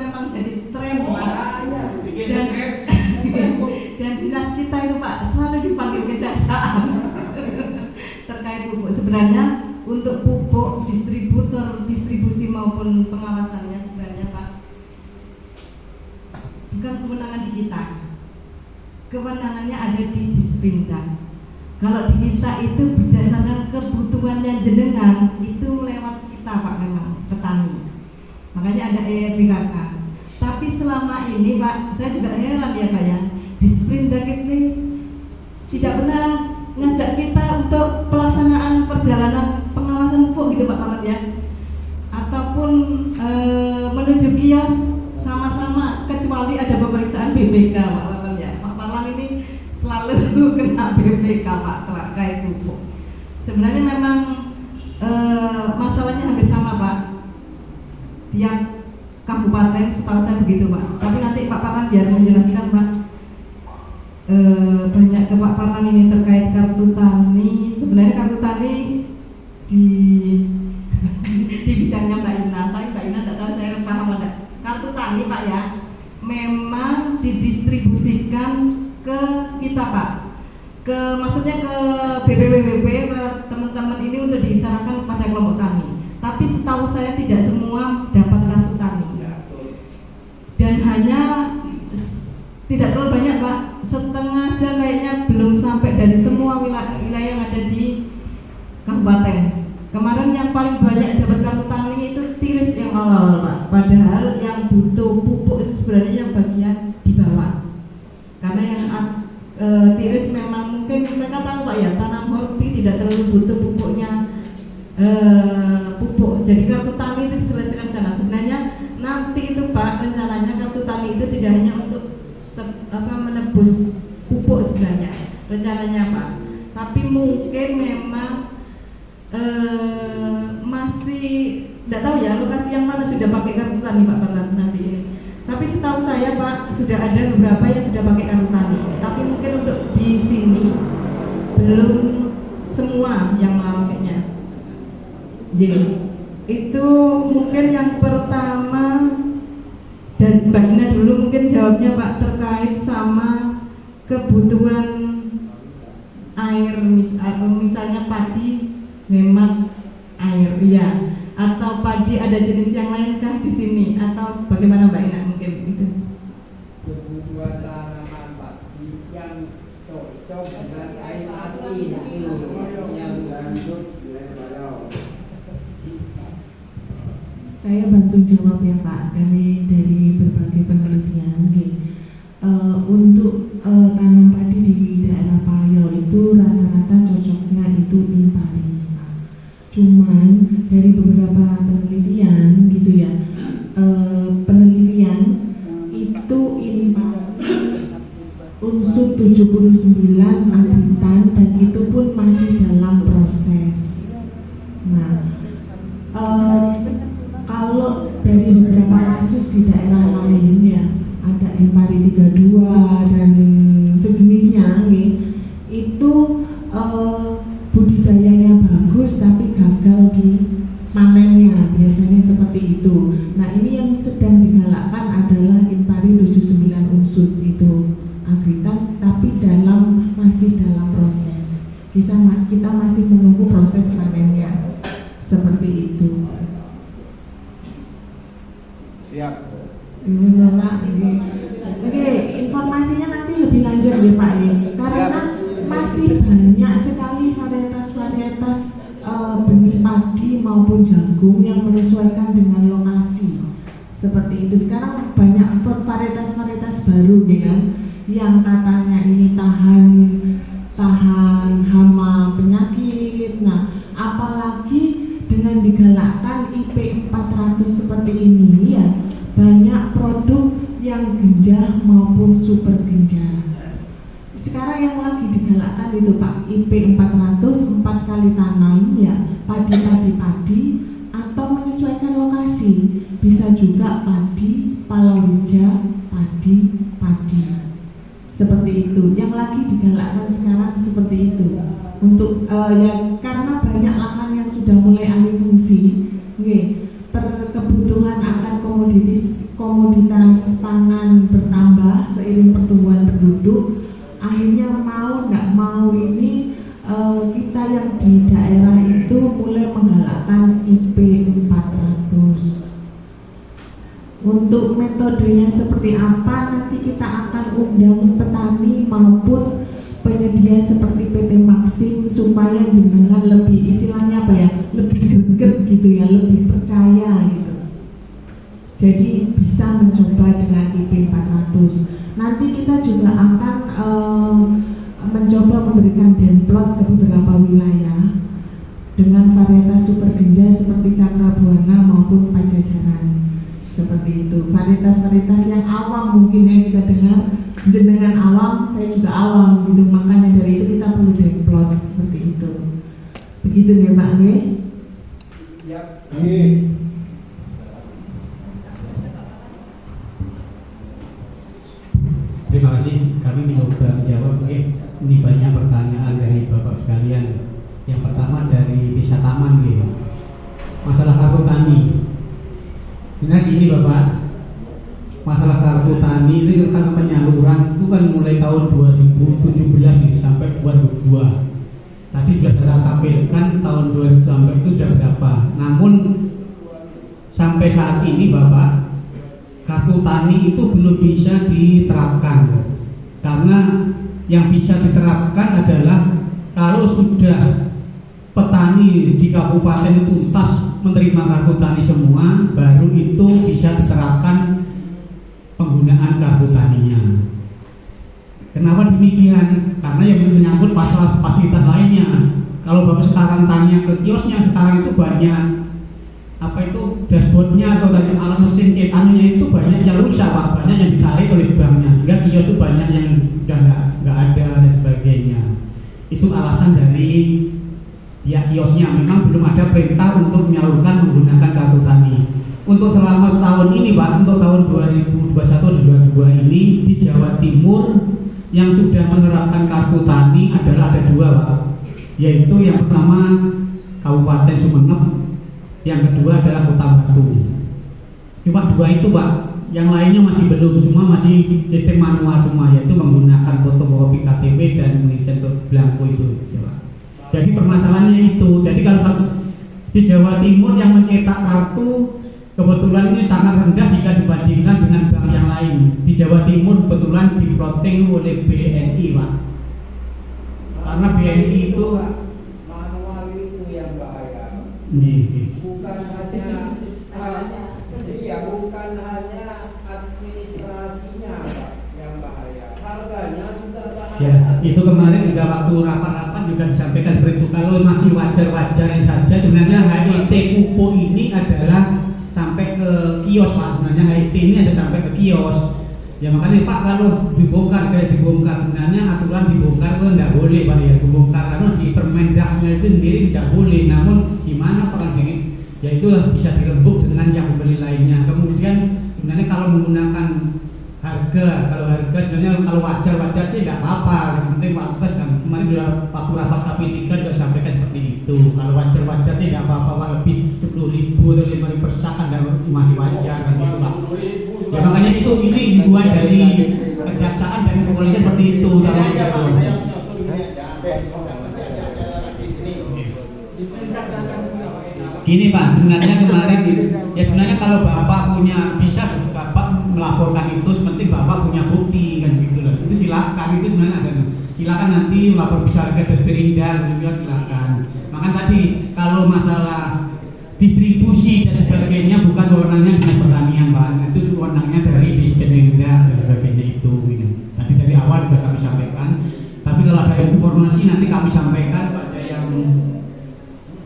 memang jadi tren Pak. Dan dan dinas kita itu Pak selalu dipanggil kejaksaan terkait pupuk. Sebenarnya untuk pupuk distributor, distribusi maupun pengawasannya sebenarnya Pak bukan kewenangan di kita. Kewenangannya ada di Disperindak. Kalau di kita itu berdasarkan kebutuhannya jenengan itu lewat kita Pak, memang petani. Makanya ada ERBKK. Tapi selama ini Pak, saya juga heran ya Pak ya, Disperindak ini tidak pernah ngajak kita untuk pelaksanaan perjalanan pengawasan pupuk gitu Pak Parlan ya, ataupun menuju kios sama-sama, kecuali ada pemeriksaan BPK Pak Parlan ya. Pak Parlan ini selalu kena BPK Pak terkait pupuk. Sebenarnya memang masalahnya hampir sama Pak, tiap kabupaten setahu saya begitu Pak. Tapi nanti Pak Parlan biar menjelaskan Pak. Banyak ke Pak Parlan ini terkait kartu tani. Sebenarnya kartu tani di bidangnya Mbak Ina, tapi Mbak Ina tidak tahu saya paham enggak. Kartu tani Pak ya, memang didistribusikan ke kita Pak, maksudnya ke BPWP teman-teman ini untuk diisyaratkan pada kelompok tani. Tapi setahu saya tidak semua dapat kartu tani. Dan hanya tidak terlalu banyak Pak, setengah aja kayaknya belum sampai dari semua wilayah yang ada di kabupaten. Kemarin yang paling banyak dapat kartu tani itu Tiris yang awal Pak. Padahal yang butuh pupuk itu sebenarnya yang bagian di bawah. Karena yang Tiris memang mungkin mereka tahu Pak ya, tanam horti tidak terlalu butuh pupuknya pupuk. Jadi kartu tani itu diselesaikan sana. Sebenarnya nanti itu Pak, rencananya kartu tani itu tidak hanya untuk menebus pupuk sebenarnya rencananya Pak, tapi mungkin memang masih tidak tahu ya lokasi yang mana sudah pakai kartu tani Pak Parlan nanti ini. Tapi setahu saya Pak sudah ada beberapa yang sudah pakai kartu tani, tapi mungkin untuk di sini belum semua yang memakainya. Jadi itu mungkin yang pertama. Dan Mbak Ina dulu mungkin jawabnya Pak terkait sama kebutuhan air, misalnya padi hemat air, ya, atau padi ada jenis yang lainkah di sini atau bagaimana Mbak Ina mungkin itu? Kebutuhan tanaman padi yang cocok dengan air asin yang lanjut. Saya bantu jawab ya Pak, dari berbagai penelitian. Untuk tanam padi di daerah Payo itu rata-rata cocoknya itu impari Pak. Cuman dari beberapa penelitian gitu ya, penelitian itu unsur 79 agritan dan itu pun masih dalam proses. Nah, kalau dari beberapa kasus di daerah lain ya, ada Impari 32 dan sejenisnya itu budidayanya bagus tapi gagal di panennya, biasanya seperti itu. Nah ini yang sedang digalakkan adalah Impari 79 unsur itu agritan, tapi masih dalam proses. Kita masih menunggu proses panennya, seperti itu. Siap. Oke, informasinya nanti lebih lanjut ya Pak ya, karena masih banyak sekali varietas benih padi maupun jagung yang menyesuaikan dengan lokasi. Seperti itu. Sekarang banyak varietas baru ya, yang katanya ini tahan hama penyakit. Nah, apalagi dengan digalakkan IP 400 seperti ini ya, banyak produk yang genjah maupun super genjah. Sekarang yang lagi digalakkan itu Pak, IP 400 4 kali tanam ya, padi atau menyesuaikan lokasi. Bisa juga padi, palawija, padi. Seperti itu. Yang lagi digalakkan sekarang seperti itu. Untuk ya karena banyak lahan yang sudah mulai alih fungsi, kebutuhan akan komoditas pangan bertambah seiring pertumbuhan penduduk, akhirnya mau nggak mau ini kita yang di daerah itu mulai menggalakkan IP 400. Untuk metodenya seperti apa nanti kita akan undang petani maupun penyedia seperti PT Maxim supaya jenengan lebih istilahnya apa ya, lebih greget gitu ya, lebih percaya gitu. Jadi bisa mencoba dengan IP 400. Nanti kita juga akan mencoba memberikan demplot ke beberapa wilayah dengan varietas super genja seperti Cakrabuana maupun Pajajaran. Seperti itu, varietas-varietas yang awam mungkin yang kita dengar, jenengan awam, saya juga awam gitu, makanya dari itu kita perlu demplot seperti itu. Begitu ya Pak Nge? Ya. Terima kasih, kami mencoba menjawab. Ini banyak pertanyaan dari Bapak sekalian. Yang pertama dari Desa Taman, masalah kartu tani. Nah gini Bapak, masalah kartu tani ini kan penyaluran itu kan mulai tahun 2017 sampai 2002. Tadi sudah saya tampilkan tahun 2000 sampai itu sudah berapa. Namun sampai saat ini Bapak, kartu tani itu belum bisa diterapkan. Karena yang bisa diterapkan adalah kalau sudah petani di kabupaten itu tuntas menerima kartu tani semua, baru itu bisa diterapkan penggunaan kartu taninya. Kenapa demikian? Karena yang menyangkut masalah fasilitas lainnya. Kalau Bapak sekarang tanya ke kiosnya, sekarang itu banyak apa itu dashboardnya atau alat mesin cetakannya itu banyak yang rusak Pak, banyak yang ditarik oleh banknya, sehingga kios itu banyak yang sudah nggak ada dan sebagainya. Itu alasan dari ya kiosnya, memang belum ada perintah untuk menyalurkan menggunakan kartu tani. Untuk selama tahun ini Pak, untuk tahun 2021-2022 ini di Jawa Timur yang sudah menerapkan kartu tani adalah ada 2 Pak, yaitu yang pertama Kabupaten Sumeneb, yang kedua adalah Kota Batu. Cuma 2 itu Pak, yang lainnya masih belum, semua masih sistem manual semua, yaitu menggunakan fotokopi KTP dan mengisi belangko itu Pak. Jadi permasalahannya itu, jadi kalau di Jawa Timur yang mencetak kartu kebetulan ini sangat rendah jika dibandingkan dengan bank yang lain. Di Jawa Timur kebetulan diplotting oleh BNI Pak. Karena BNI itu manual itu yang bahaya. Bukan hanya administrasinya Pak yang bahaya. Harganya sudah bahaya. Ya, itu kemarin juga waktu rapat-rapat juga disampaikan seperti itu. Kalau masih wajar-wajarin saja, sebenarnya HIT Kupo ini adalah sampai ke kios Pak. Sebenarnya HIT ini ada sampai ke kios. Ya makanya Pak, kalau dibongkar kayak dibongkar, sebenarnya aturan dibongkar itu tidak boleh Pak ya, dibongkar karena di Permendaknya itu sendiri tidak boleh. Namun gimana Pak gini? Ya itu bisa dirembuk dengan yang pembeli lainnya. Kemudian sebenarnya kalau menggunakan harga, kalau harga sebenarnya kalau wajar-wajar sih tidak apa-apa. Penting Pak Bes kan kemarin sudah waktu rapat KP3 sudah sampaikan seperti itu. Kalau wajar-wajar sih tidak apa-apa Pak, lebih 10.000 atau 5.000 per sak kan masih wajar kan gitu Pak. Ya makanya itu ini himbauan dari kejaksaan dan kepolisian seperti itu. Kalau itu. Gini Pak, sebenarnya kemarin ya sebenarnya kalau Bapak punya bisa Bapak melaporkan itu, sepenting Bapak punya bukti kan gitu loh. Itu silakan, itu sebenarnya ada. Silakan nanti melapor bisa ke Desperinda juga silakan. Maka tadi kalau masalah distribusi dan sebagainya bukan wewenangnya dinas pertanian Pak, itu wewenangnya dari Desperinda dan sebagainya itu. Gitu. Tadi dari awal juga kami sampaikan. Tapi kalau ada informasi nanti kami sampaikan pada yang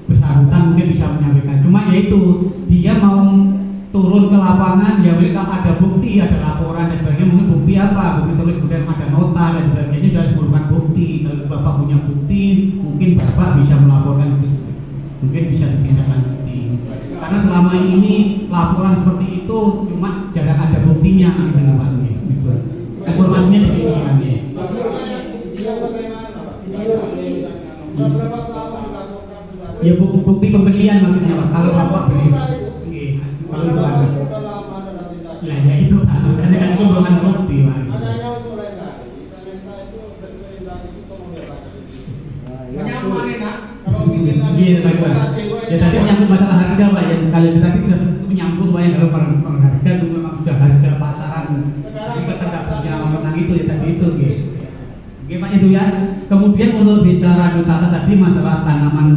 bersangkutan mungkin bisa menyampaikan. Cuma yaitu dia mau turun ke lapangan, ya mereka ada bukti, ada laporan dan sebagainya. Mungkin bukti apa? Bukti tulis, kemudian ada nota dan sebagainya. Sudah merupakan bukti. Kalau Bapak punya bukti, mungkin Bapak bisa melaporkan itu. Mungkin bisa ditindaklanjuti. Karena selama ini laporan seperti itu cuma jarang ada buktinya gitu Pak. Gitu. Informasinya demikian. Ya bukti pembelian maksudnya Pak. Kalau Bapak beli, kalau itu ada. Nah ya kayak itu Pak. Karena kan itu bukan bukti Pak. Adanya untuk lain kali, talenta itu presiden dari itu mengiakan. Menyaman enak. Kalau bikin Iya, baik Pak. Ya tadi menyangkut masalah harga Pak ya. Kali tadi sudah menyambung Pak ya kalau harga itu memang sudah harga pasaran. Jadi kita nggak punya menang itu ya tadi itu gitu. Oke Pak itu ya. Kemudian untuk desa Rajutata tadi masalah tanaman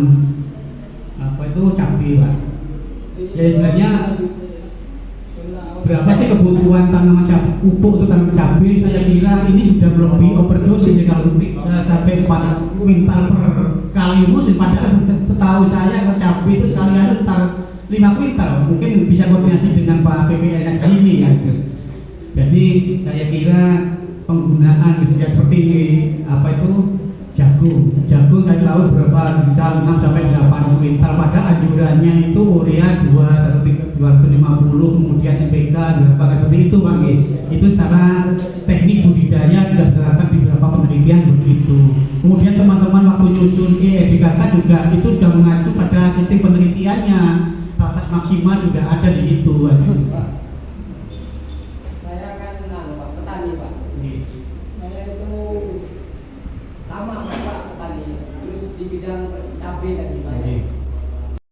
apa itu cabai Pak. Ya sebenarnya berapa sih kebutuhan tanaman cabai, pupuk itu tanaman cabai? Saya kira ini sudah melebihi overdosis ya kalau sampai 4 kuintal per kali musim. Padahal setahu saya kalau cabai itu sekali ada sekitar 5 kuintal. Mungkin bisa koordinasi dengan Pak PPN di sini ya. Jadi saya kira penggunaan gitu ya seperti apa itu jagung saya tahu berapa sekitar 6 sampai 8 kuintal. Pada anjurannya itu urea 250 kemudian NPK berapa seperti itu Pak. Itu secara teknik budidaya sudah diterapkan di beberapa penelitian begitu. Kemudian teman-teman waktu nyusun EDKK juga itu sudah mengacu pada sistem penelitiannya, batas maksimal sudah ada di situ Pak.